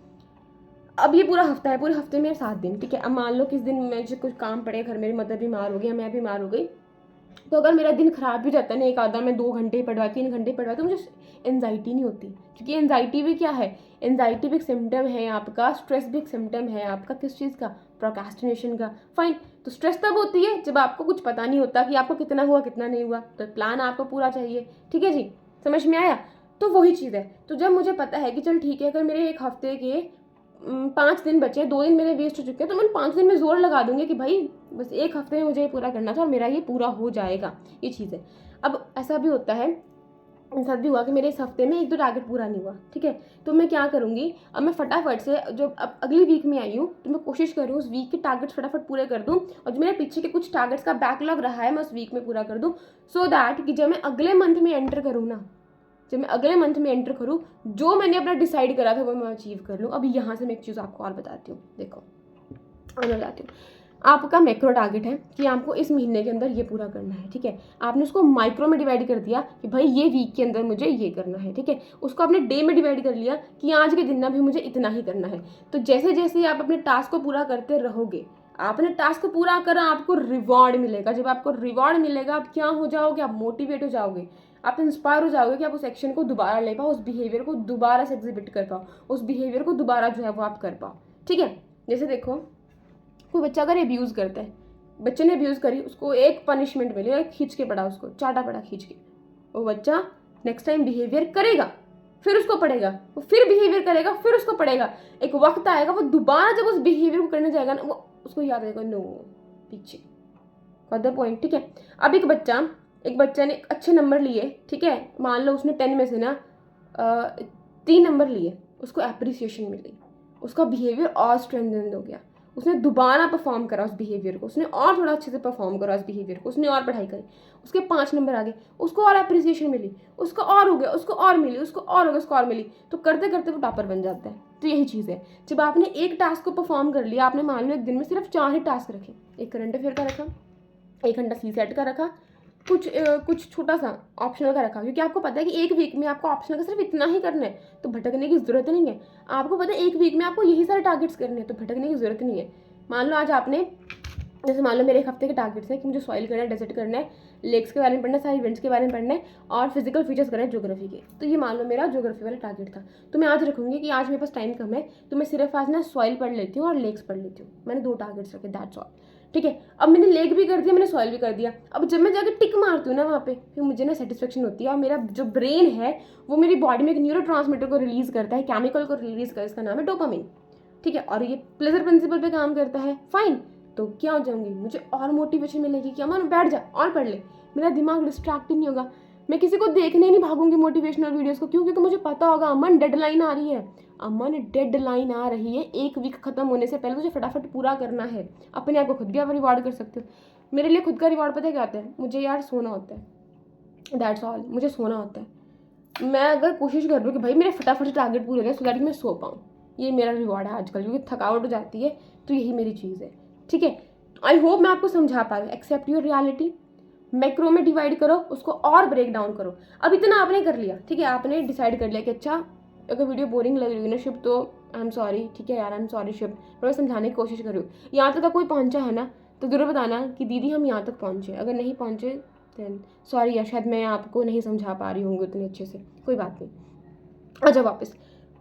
अब ये पूरा हफ्ता है, पूरे हफ्ते में 7 दिन, ठीक है। अब मान लो किस दिन मुझे कुछ काम पड़े, घर मेरी मदर बीमार हो गई या मैं बीमार हो गई, तो अगर मेरा दिन खराब भी जाता है ना, एक आधा मैं 2 घंटे ही पढ़वा 3 घंटे पढ़वा, तो मुझे एनजाइटी नहीं होती, क्योंकि एनजाइटी भी क्या है, एनजाइटी भी एक सिम्टम है आपका, स्ट्रेस भी एक सिम्टम है आपका, किस चीज़ का, प्रोक्रेस्टिनेशन का। फाइन, तो स्ट्रेस तब होती है जब आपको कुछ पता नहीं होता कि आपको कितना हुआ कितना नहीं हुआ, तो प्लान आपको पूरा चाहिए, ठीक है जी, समझ में आया। तो वही चीज़ है, तो जब मुझे पता है कि चल ठीक है, अगर मेरे एक हफ्ते के 5 दिन बचे, 2 दिन मेरे वेस्ट हो चुके हैं, तो मैं 5 दिन में जोर लगा दूंगी कि भाई बस एक हफ्ते में मुझे ये पूरा करना था और मेरा ये पूरा हो जाएगा, ये चीज़ है। अब ऐसा भी होता है, साथ भी हुआ कि मेरे इस हफ्ते में 1-2 टारगेट पूरा नहीं हुआ, ठीक है, तो मैं क्या करूँगी, अब मैं फटाफट से, जो अब अगली वीक में आई हूँ, तो मैं कोशिश कर रही हूँ उस वीक के टारगेट्स फटाफट पूरे कर दूँ, और जो मेरे पीछे के कुछ टारगेट्स का बैकलॉग रहा है मैं उस वीक में पूरा कर दूँ, सो दैट कि जब मैं अगले मंथ में एंटर करूँ ना, जब मैं अगले मंथ में एंटर करूँ, जो मैंने अपना डिसाइड करा था वो मैं अचीव कर लूँ। अब यहाँ से मैं एक चीज़ आपको और बताती हूँ, देखो मैं बताती हूँ, आपका मैक्रो टारगेट है कि आपको इस महीने के अंदर ये पूरा करना है, ठीक है, आपने उसको माइक्रो में डिवाइड कर दिया कि भाई ये वीक के अंदर मुझे ये करना है, ठीक है, उसको आपने डे में डिवाइड कर लिया कि आज के दिन में भी मुझे इतना ही करना है। तो जैसे जैसे आप अपने टास्क को पूरा करते रहोगे, आपने टास्क को पूरा करा, आपको रिवॉर्ड मिलेगा, जब आपको रिवॉर्ड मिलेगा आप क्या हो जाओगे, आप मोटिवेट हो जाओगे, आप इंस्पायर हो जाओगे कि आप उस एक्शन को दोबारा ले पाओ, उस बिहेवियर को दोबारा से एग्जिबिट कर पाओ, उस बिहेवियर को दोबारा जो है वो आप कर पाओ, ठीक है। जैसे देखो, कोई बच्चा अगर अब्यूज़ करता है, बच्चे ने अब्यूज़ करी, उसको एक पनिशमेंट मिले, एक खींच के पड़ा, उसको चाटा पड़ा खींच के, वो बच्चा नेक्स्ट टाइम बिहेवियर करेगा, फिर उसको पड़ेगा, वो फिर बिहेवियर करेगा, फिर उसको पड़ेगा, एक वक्त आएगा वो दोबारा जब उस बिहेवियर को करने जाएगा ना, वो उसको याद आएगा, नो पीछे फॉर द पॉइंट, ठीक है। अब एक बच्चा ने अच्छे नंबर लिए, ठीक है, मान लो उसने 10 में से ना 3 नंबर लिए, उसको एप्रिसिएशन मिली, उसका बिहेवियर और स्ट्रेंथन हो गया, उसने दोबारा परफॉर्म करा उस बिहेवियर को, उसने और थोड़ा अच्छे से परफॉर्म करा उस बिहेवियर को, उसने और पढ़ाई करी, उसके 5 नंबर आ गए, उसको और एप्रिसिएशन मिली, उसको और हो गया, उसको और मिली, उसको और हो गया, उसको और मिली, तो करते करते वो टॉपर बन जाता है। तो यही चीज़ है, जब आपने एक टास्क को परफॉर्म कर लिया, आपने मान लो एक दिन में सिर्फ 4 ही टास्क रखे, एक करंट अफेयर का रखा, 1 घंटा सी सेट का रखा, कुछ छोटा सा ऑप्शनल का रखा, क्योंकि आपको पता है कि एक वीक में आपको ऑप्शनल का सिर्फ इतना ही करना है, तो भटकने की ज़रूरत नहीं है। आपको पता है एक वीक में आपको यही सारे टारगेट्स करने हैं, तो भटकने की ज़रूरत नहीं है। मान लो आज आपने, जैसे मान लो मेरे एक हफ्ते के टारगेट्स हैं कि मुझे सॉइल करना है, डेजर्ट करना है, लेक्स के बारे में पढ़ना है, सारे इवेंट्स के बारे में पढ़ना है, और फिजिकल फीचर्स करना है ज्योग्राफी के, तो ये मान लो मेरा ज्योग्राफी वाला टारगेट था। तो मैं आज रखूँगी कि आज मेरे पास टाइम कम है, तो मैं सिर्फ आज ना सॉइल पढ़ लेती हूँ और लेक्स पढ़ लेती हूँ। मैंने 2 टारगेट्स रखे, दैट्स ऑल, ठीक है। अब मैंने लेक भी कर दिया, मैंने सॉइल भी कर दिया। अब जब मैं जाकर टिक मारती हूँ ना वहाँ पे, फिर मुझे ना सेटिस्फेक्शन होती है, और मेरा जो ब्रेन है वो मेरी बॉडी में एक न्यूरोट्रांसमीटर को रिलीज़ करता है, केमिकल को रिलीज़ करता है, इसका नाम है डोपामिन, ठीक है, और ये प्लेजर प्रिंसिपल पे काम करता है। फाइन, तो क्या हो जाऊंगी, मुझे और मोटिवेशन मिलेगी कि अमन बैठ जा और पढ़ ले, मेरा दिमाग डिस्ट्रैक्ट ही नहीं होगा, मैं किसी को देखने नहीं भागूंगी मोटिवेशनल वीडियोस को, क्योंकि तो मुझे पता होगा अमन डेडलाइन आ रही है, अमन डेडलाइन आ रही है, एक वीक खत्म होने से पहले मुझे फटाफट पूरा करना है। अपने आप को खुद भी आप रिवॉर्ड कर सकते हो। मेरे लिए खुद का रिवॉर्ड पता है क्या होता है, मुझे यार सोना होता है, दैट्स ऑल, मुझे सोना होता है। मैं अगर कोशिश कर लूँ कि भाई मेरे फटाफट से टारगेट पूरे हो जाए, सो दैट मैं सो पाऊँ, ये मेरा रिवॉर्ड है आजकल, क्योंकि थकावट हो जाती है, तो यही मेरी चीज़ है, ठीक है। आई होप मैं आपको समझा पा रही हूँ। एक्सेप्ट योर रियलिटी, मैक्रो में डिवाइड करो, उसको और ब्रेक डाउन करो। अब इतना आपने कर लिया, ठीक है, आपने डिसाइड कर लिया कि अच्छा अगर वीडियो बोरिंग लग रही है ना शिप, तो आई एम सॉरी, ठीक है यार, आई एम सॉरी शिप, मैं समझाने की कोशिश कर रही हूँ। यहाँ तक कोई पहुँचा है ना, तो ज़रूर बताना कि दीदी हम यहाँ तक पहुँचे, अगर नहीं पहुँचे देन सॉरी यार, शायद मैं आपको नहीं समझा पा रही होंगी उतने अच्छे से, कोई बात नहीं। अच्छा वापस,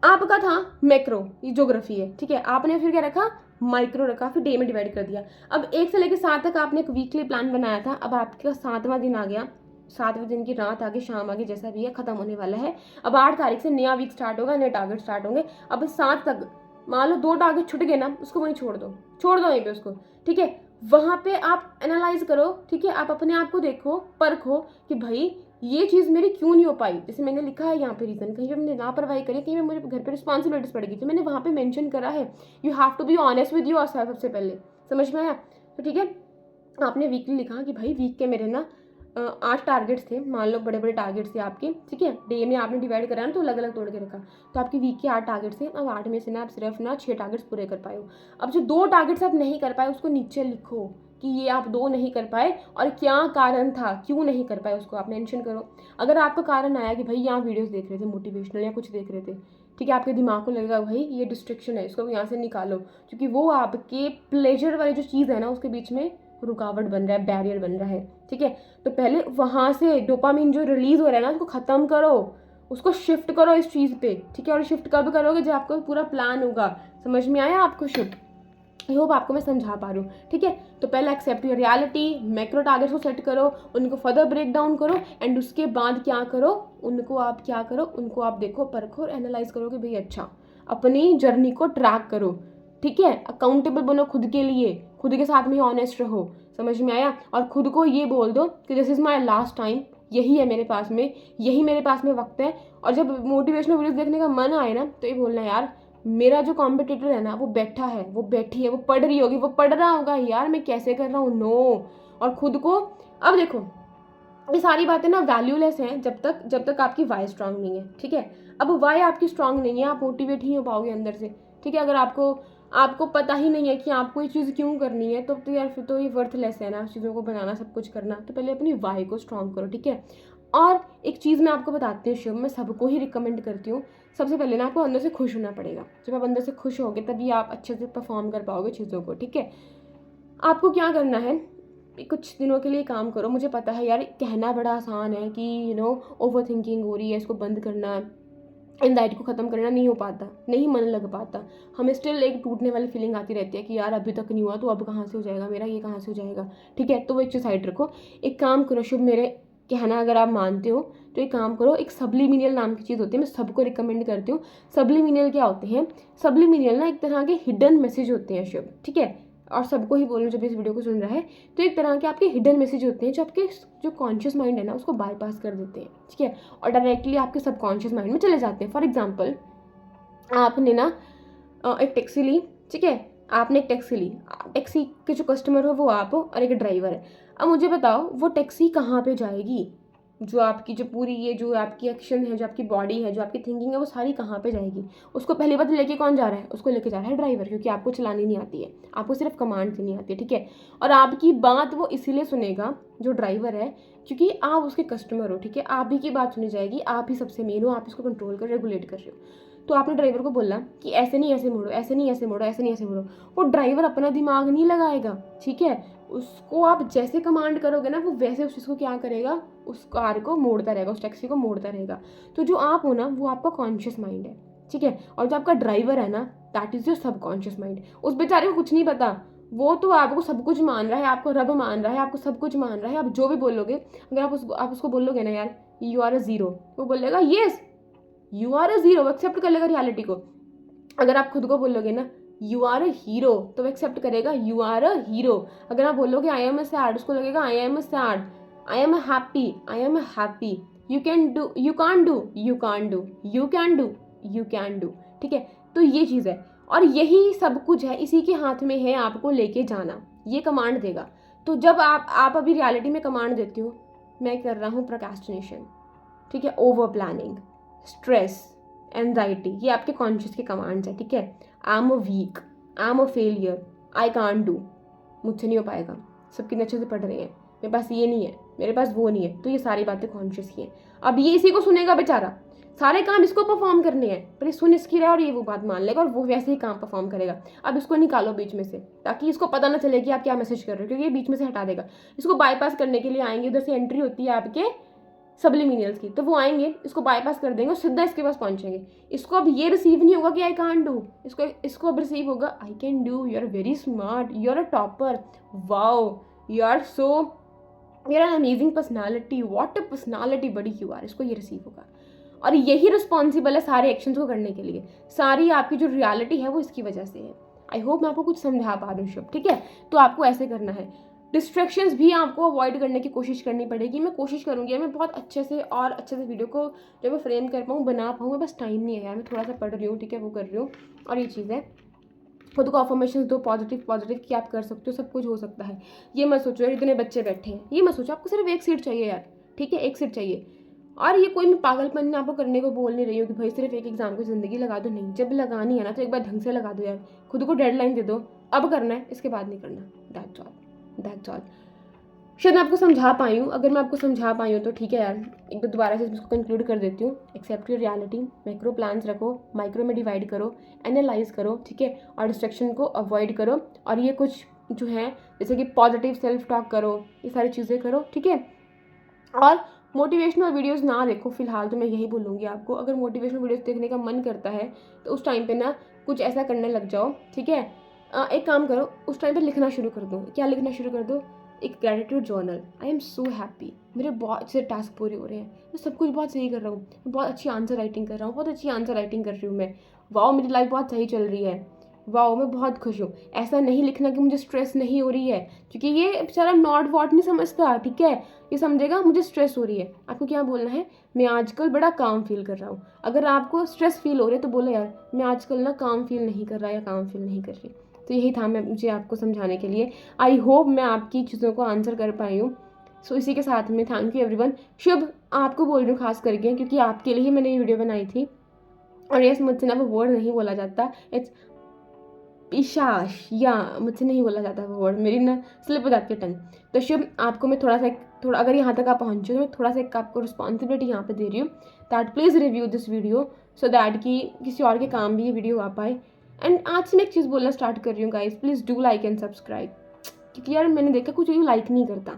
आपका था मैक्रो, ये ज्योग्राफी है, ठीक है, आपने फिर क्या रखा, माइक्रो रखा, फिर डे में डिवाइड कर दिया। अब 1 से लेकर 7 तक आपने एक वीकली प्लान बनाया था, अब आपका 7वां दिन आ गया, 7वें दिन की रात आ गई, शाम आ गई, जैसा भी है खत्म होने वाला है। अब 8 तारीख से नया वीक स्टार्ट होगा, नए टारगेट स्टार्ट होंगे। अब 7 तक मान लो 2 टारगेट छूट गए ना, उसको वहीं छोड़ दो वहीं पे उसको, ठीक है। वहाँ पे आप एनालाइज करो, ठीक है, आप अपने आप को देखो, परखो कि भाई ये चीज़ मेरी क्यों नहीं हो पाई, जैसे मैंने लिखा है यहाँ पे रीज़न, कहीं पे मैंने लापरवाही करी, कहीं पे मुझे घर पे रिस्पॉन्सिबिलिटीज़ पड़ गई, तो मैंने वहाँ पे मेंशन करा है। You have to be honest with yourself सबसे पहले, समझ में आया? तो ठीक है, आपने वीकली लिखा कि भाई वीक के मेरे ना 8 टारगेट्स थे, मान लो बड़े बड़े टारगेट्स थे आपके, ठीक है, डे में आपने डिवाइड करा ना तो अलग अलग तोड़ के रखा, तो आपकी वीक के 8 टारगेट्स थे। अब 8 में से ना आप सिर्फ ना 6 टारगेट्स पूरे कर पाए हो। अब जो 2 टारगेट्स आप नहीं कर पाए उसको नीचे लिखो कि ये आप 2 नहीं कर पाए और क्या कारण था, क्यों नहीं कर पाए, उसको आप मेंशन करो। अगर आपका कारण आया कि भाई यहाँ वीडियोस देख रहे थे मोटिवेशनल या कुछ देख रहे थे, ठीक है, आपके दिमाग को लगेगा भाई ये डिस्ट्रैक्शन है, इसको यहाँ से निकालो, क्योंकि वो आपके प्लेजर वाली जो चीज़ है ना उसके बीच में रुकावट बन रहा है, बैरियर बन रहा है, ठीक है। तो पहले वहाँ से डोपामिन जो रिलीज हो रहा है ना उसको ख़त्म करो, उसको शिफ्ट करो इस चीज़ पे, ठीक है। और शिफ्ट कब करोगे, जब आपको पूरा प्लान होगा। समझ में आया आपको शिफ्ट? आई होप आपको मैं समझा पा रही हूँ, ठीक है। तो पहले accept your reality, macro targets को सेट करो, उनको फर्दर ब्रेक डाउन करो, एंड उसके बाद क्या करो, उनको आप क्या करो, उनको आप देखो, परखो और एनालाइज करो कि भाई अच्छा अपनी जर्नी को ट्रैक करो, ठीक है। अकाउंटेबल बनो खुद के लिए, खुद के साथ में ऑनेस्ट रहो, समझ में आया? और खुद को ये बोल दो कि this is my last time, यही है मेरे पास में, यही मेरे पास में वक्त है। और जब मोटिवेशनल वीडियोस देखने का मन आए ना तो ये बोलना यार मेरा जो कॉम्पिटिटर है ना वो बैठा है, वो बैठी है, वो पढ़ रही होगी, वो पढ़ रहा होगा, यार मैं कैसे कर रहा हूँ, नो। और खुद को अब देखो ये सारी बातें ना वैल्यूलेस हैं जब तक आपकी वाई स्ट्रांग नहीं है, ठीक है। अब वाई आपकी स्ट्रांग नहीं है, आप मोटिवेट ही हो पाओगे अंदर से, ठीक है। अगर आपको पता ही नहीं है कि आपको ये चीज़ क्यों करनी है तो यार फिर तो ये वर्थलेस है ना, चीज़ों को बनाना, सब कुछ करना। तो पहले अपनी वाई को स्ट्रांग करो, ठीक है। और एक चीज़ मैं आपको बताती हूँ शिव, मैं सबको ही रिकमेंड करती हूँ, सबसे पहले ना आपको अंदर से खुश होना पड़ेगा। जब आप अंदर से खुश होगे तभी आप अच्छे से परफॉर्म कर पाओगे चीज़ों को, ठीक है। आपको क्या करना है, कुछ दिनों के लिए काम करो। मुझे पता है यार कहना बड़ा आसान है कि ओवर थिंकिंग हो रही है, इसको बंद करना, एंजाइटी को ख़त्म करना, नहीं हो पाता, नहीं मन लग पाता, हमें स्टिल एक टूटने वाली फीलिंग आती रहती है कि यार अभी तक नहीं हुआ तो अब कहाँ से हो जाएगा मेरा, ये कहाँ से हो जाएगा, ठीक है। तो वो एक साइड रखो, एक काम करो शुभ, मेरे कहना अगर आप मानते हो तो एक काम करो, एक सब्लिमिनियल नाम की चीज़ होती है, मैं सबको रिकमेंड करती हूँ। सब्लिमिनियल क्या होते हैं? सब्लिमिनियल ना एक तरह के हिडन मैसेज होते हैं शुभ, ठीक है। और सबको ही बोल रही हूँ जब इस वीडियो को सुन रहा है, तो एक तरह के आपके हिडन मैसेज होते हैं जो आपके जो कॉन्शियस माइंड है ना उसको बाईपास कर देते हैं, ठीक है, और डायरेक्टली आपके सबकॉन्शियस माइंड में चले जाते हैं। फॉर एग्जाम्पल आपने ना एक टैक्सी ली, ठीक है, आपने एक टैक्सी ली, टैक्सी के जो कस्टमर हो वो आप हो और एक ड्राइवर है। अब मुझे बताओ वो टैक्सी कहाँ पे जाएगी, जो आपकी जो पूरी ये जो आपकी एक्शन है, जो आपकी बॉडी है, जो आपकी थिंकिंग है, वो सारी कहाँ पे जाएगी? उसको पहली बात लेके कौन जा रहा है? उसको लेके जा रहा है ड्राइवर, क्योंकि आपको चलानी नहीं आती है, आपको सिर्फ कमांड देनी आती है, ठीक है। और आपकी बात वो इसीलिए सुनेगा जो ड्राइवर है क्योंकि आप उसके कस्टमर हो, ठीक है, आप ही की बात सुनी जाएगी, आप ही सबसे मेन हो, आप इसको कंट्रोल कर रेगुलेट कर रहे हो। तो आपने ड्राइवर को बोला कि ऐसे नहीं ऐसे मोड़ो, ऐसे नहीं ऐसे मोड़ो, ऐसे नहीं ऐसे मोड़ो, वो ड्राइवर अपना दिमाग नहीं लगाएगा, ठीक है। उसको आप जैसे कमांड करोगे ना वो वैसे उस चीज़ को क्या करेगा, उस कार को मोड़ता रहेगा, उस टैक्सी को मोड़ता रहेगा। तो जो आप हो ना वो आपका कॉन्शियस माइंड है, ठीक है, और जो आपका ड्राइवर है ना that is your subconscious mind. उस बेचारे को कुछ नहीं पता, वो तो आपको सब कुछ मान रहा है, आपको रब मान रहा है, आपको सब कुछ मान रहा है। आप जो भी बोलोगे, अगर आप उसको बोलोगे ना यार यू आर अ ज़ीरो, वो बोलेगा yes you are a zero, accept कर लेगा रियलिटी को। अगर आप खुद को बोलोगे ना यू आर अ हीरो तो एक्सेप्ट करेगा यू आर अ हीरो। अगर आप बोलोगे आई एम अ सैड, उसको लगेगा I am a sad. I am a happy, I am a happy. You can do, you can do, you can do, you can do, you can do, ठीक है। तो ये चीज़ है और यही सब कुछ है, इसी के हाथ में है आपको लेके जाना, ये कमांड देगा। तो जब आप अभी रियलिटी में कमांड देती हो मैं कर रहा हूँ प्रोक्रेस्टिनेशन, ठीक है, ओवर प्लानिंग, स्ट्रेस, एंजाइटी, ये आपके कॉन्शियस के कमांड्स है, ठीक है। I am a weak, I am a failure, I can't do, मुझसे नहीं हो पाएगा, सब कितने अच्छे से पढ़ रहे हैं, मेरे पास ये नहीं है, मेरे पास वो नहीं है। तो ये सारी बातें कॉन्शियस की हैं। अब ये इसी को सुनेगा बेचारा, सारे काम इसको परफॉर्म करने हैं, पर ये सुन इसकी रहा है और ये वो बात मान लेगा और वो वैसे ही काम परफॉर्म करेगा। अब इसको निकालो बीच में से ताकि इसको पता ना चले कि आप क्या मैसेज कर रहे हो, क्योंकि ये बीच में से हटा देगा। इसको बाईपास करने के लिए आएंगे, उधर से एंट्री होती है आपके सबलिमिनियल्स की, तो वो आएंगे, इसको बाईपास कर देंगे और सीधा इसके पास पहुंचेंगे। इसको अब ये रिसीव नहीं होगा कि आई कांट डू, इसको अब रिसीव होगा I can do, you are very smart, you are a topper, wow you are so, you are an amazing personality, what a personality बड़ी यू आर, इसको ये रिसीव होगा। और यही रिस्पॉन्सिबल है सारे एक्शंस को करने के लिए, सारी आपकी जो रियलिटी है वो इसकी वजह से है। आई होप मैं आपको कुछ समझा पा रही हूँ शुभ, ठीक है। तो आपको ऐसे करना है, डिस्ट्रैक्शंस भी आपको अवॉइड करने की कोशिश करनी पड़ेगी। मैं कोशिश करूँगी मैं बहुत अच्छे से और अच्छे से वीडियो को जब मैं फ्रेम कर पाऊँ, बना पाऊँ, बस टाइम नहीं है यार, मैं थोड़ा सा पढ़ रही हूँ, ठीक है, वो कर रही हूँ। और ये चीज़ है, खुद को अफर्मेशंस दो पॉजिटिव कि आप कर सकते हो, सब कुछ हो सकता है। ये मत सोचो यार इतने बच्चे बैठे हैं, ये मत सोचो, आपको सिर्फ एक सीट चाहिए यार, ठीक है, एक सीट चाहिए। और ये कोई मैं पागलपन में आपको करने को बोल नहीं रही हूँ कि भाई सिर्फ एक एग्जाम की ज़िंदगी लगा दो, नहीं, जब लगानी है ना तो एक बार ढंग से लगा दो यार, खुद को डेडलाइन दे दो, अब करना है, इसके बाद नहीं करना। That's all. शायद मैं आपको समझा पाई हूँ, अगर मैं आपको समझा पाई हूँ तो ठीक है यार, एक बार दोबारा से इसको कंक्लूड कर देती हूँ। Accept your reality, macro plans रखो, माइक्रो में डिवाइड करो, एनालाइज करो, ठीक है, और डिस्ट्रैक्शन को अवॉइड करो। और ये कुछ जो है जैसे कि पॉजिटिव सेल्फ टॉक करो, ये सारी चीज़ें करो, ठीक है। और मोटिवेशनल वीडियोस ना देखो फिलहाल, तो मैं यही बोलूँगी आपको, अगर मोटिवेशनल वीडियोस देखने का मन करता है तो उस टाइम पे ना कुछ ऐसा करने लग जाओ, ठीक है। एक काम करो, उस टाइम पे लिखना शुरू कर दो। क्या लिखना शुरू कर दो? एक gratitude journal. I am so happy, मेरे बहुत अच्छे टास्क पूरे हो रहे हैं, मैं सब कुछ बहुत सही कर रहा हूँ, मैं बहुत अच्छी आंसर राइटिंग कर रहा हूँ, बहुत अच्छी आंसर राइटिंग कर रही हूँ मैं, वाओ मेरी लाइफ बहुत सही चल रही है, वाओ मैं बहुत खुश हूँ। ऐसा नहीं लिखना कि मुझे स्ट्रेस नहीं हो रही है, क्योंकि ये बेचारा नॉट वॉट नहीं समझता, ठीक है, ये समझेगा मुझे स्ट्रेस हो रही है। आपको क्या बोलना है? मैं आजकल बड़ा काम फील कर रहा हूँ। अगर आपको स्ट्रेस फील हो रहा है तो बोलो यार मैं आजकल ना काम फील नहीं कर रहा या काम फील नहीं कर रही। तो यही था मैं मुझे आपको समझाने के लिए। आई होप मैं आपकी चीज़ों को आंसर कर पाई हूँ। सो इसी के साथ में थैंक यू एवरीवन। शुभ आपको बोल रही हूँ खास करके, क्योंकि आपके लिए ही मैंने ये वीडियो बनाई थी। और यस, मुझसे ना वो वर्ड नहीं बोला जाता, इट्स इशाश, या मुझसे नहीं बोला जाता वो वर्ड, मेरी ना स्लिप हो जाती है टंग। तो शुभ आपको मैं थोड़ा अगर यहाँ तक आप पहुँचे तो मैं थोड़ा सा एक आपको रिस्पॉन्सिबिलिटी यहाँ पे दे रही हूँ, that please review this video so that कि किसी और के काम भी ये वीडियो आ पाए। एंड आज से मैं एक चीज़ बोलना स्टार्ट कर रही हूँ guys, please do like and subscribe, क्योंकि यार मैंने देखा कुछ यूँ लाइक नहीं करता।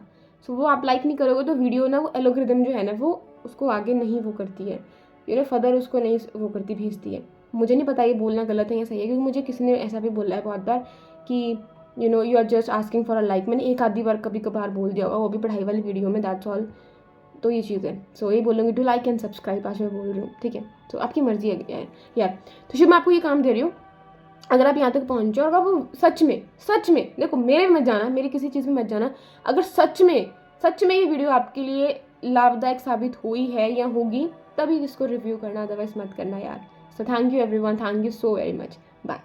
सो वो आप लाइक नहीं करोगे तो वीडियो ना वो एलोग्रिदम जो है ना वो उसको आगे नहीं वो करती है, फर्दर उसको नहीं वो करती, भेजती है। मुझे नहीं पता ये बोलना गलत है या सही है, क्योंकि मुझे किसी ने ऐसा भी बोला है बहुत बार कि you are just asking for a like. मैंने एक आधी बार कभी कभार बोल दिया होगा, वो भी पढ़ाई वाली वीडियो में, दैट्स ऑल। तो ये चीज़ है। सो ये बोलूँगी टू लाइक एंड सब्सक्राइब, आज मैं बोल रही हूँ, ठीक है। तो आपकी मर्जी है यार। तो शुभ मैं आपको ये काम दे रही हूँ, अगर आप यहाँ तक पहुँचे और आप सच में देखो, मेरे में मत जाना, मेरी किसी चीज़ में मत जाना, अगर सच में ये वीडियो आपके लिए लाभदायक साबित हुई है या होगी तभी इसको रिव्यू करना, अदरवाइज मत करना यार। So thank you everyone, thank you so very much, bye.